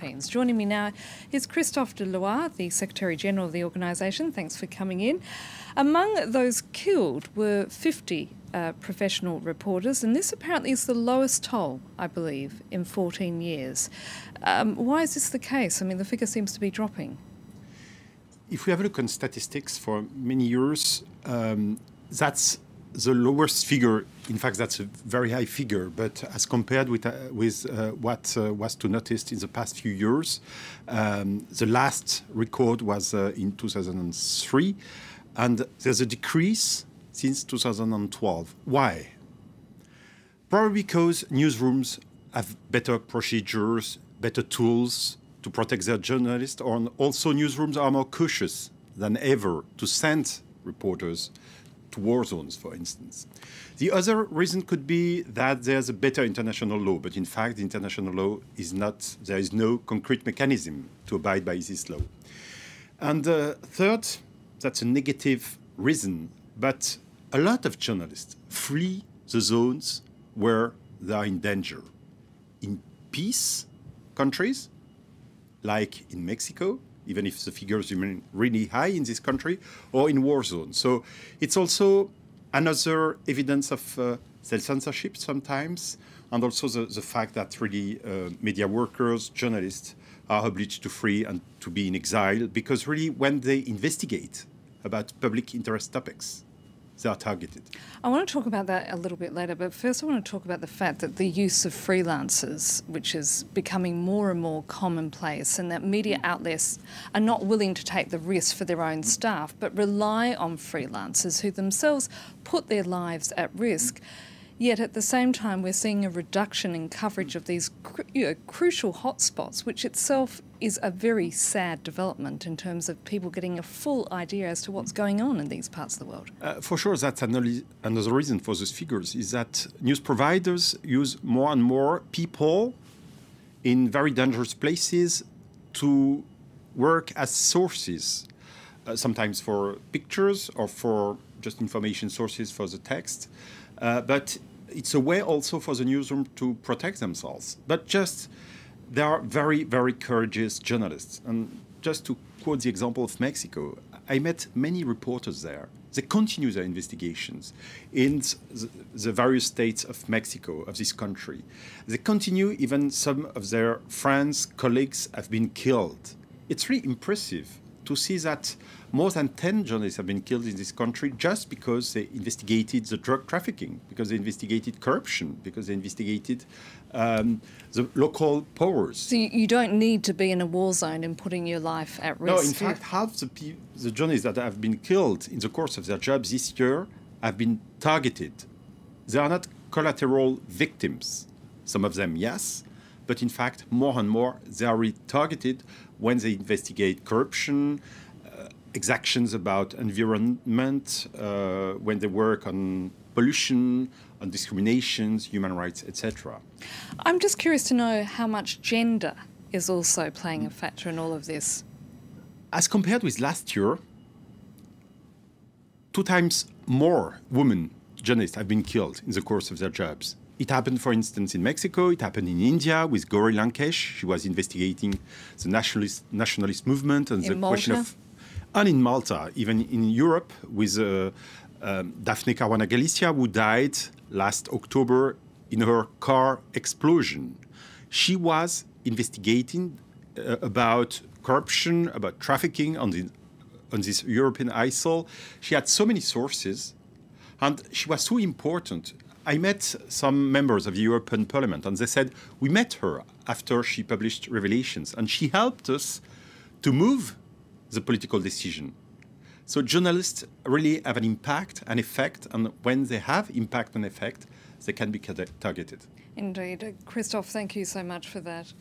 Joining me now is Christophe de Loire, the Secretary-General of the organisation. Thanks for coming in. Among those killed were 50 professional reporters, and this apparently is the lowest toll, I believe, in 14 years. Why is this the case? I mean, the figure seems to be dropping. If we have a look on statistics for many years, that's the lowest figure. In fact, that's a very high figure. But as compared with what was to notice in the past few years, the last record was in 2003, and there's a decrease since 2012. Why? Probably because newsrooms have better procedures, better tools to protect their journalists, or also newsrooms are more cautious than ever to send reporters to war zones, for instance. The other reason could be that there's a better international law, but in fact, the international law is not, there is no concrete mechanism to abide by this law. And third, that's a negative reason, but a lot of journalists flee the zones where they are in danger. In peace countries, like in Mexico, even if the figures remain really high in this country, or in war zones. So it's also another evidence of self-censorship sometimes, and also the fact that really media workers, journalists are obliged to flee and to be in exile, because really when they investigate about public interest topics, they are targeted. I want to talk about that a little bit later, but first I want to talk about the fact that the use of freelancers, which is becoming more and more commonplace, and that media outlets are not willing to take the risk for their own staff, but rely on freelancers who themselves put their lives at risk. Yet at the same time, we're seeing a reduction in coverage of these crucial hotspots, which itself is a very sad development in terms of people getting a full idea as to what's going on in these parts of the world. For sure, that's another reason for those figures, is that news providers use more and more people in very dangerous places to work as sources, sometimes for pictures or for just information sources for the text. But it's a way also for the newsroom to protect themselves. But just, they are very, very courageous journalists. And just to quote the example of Mexico, I met many reporters there. They continue their investigations in the various states of Mexico, of this country. They continue, even some of their friends, colleagues have been killed. It's really impressive to see that more than 10 journalists have been killed in this country just because they investigated the drug trafficking, because they investigated corruption, because they investigated the local powers. So you don't need to be in a war zone and putting your life at risk. No, in fact, half the journalists that have been killed in the course of their jobs this year have been targeted. They are not collateral victims. Some of them, yes, but in fact, more and more, they are really targeted when they investigate corruption, exactions about environment, when they work on pollution, on discriminations, human rights, etc. I'm just curious to know how much gender is also playing a factor in all of this. As compared with last year, 2 times more women journalists have been killed in the course of their jobs. It happened, for instance, in Mexico. It happened in India with Gauri Lankesh. She was investigating the nationalist movement and the question of... And in Malta, even in Europe, with Daphne Caruana Galizia, who died last October in her car explosion. She was investigating about corruption, about trafficking on this European isle. She had so many sources, and she was so important. I met some members of the European Parliament, and they said, we met her after she published Revelations, and she helped us to move the political decision. So journalists really have an impact, an effect, and when they have impact and effect, they can be targeted. Indeed. Christophe, thank you so much for that.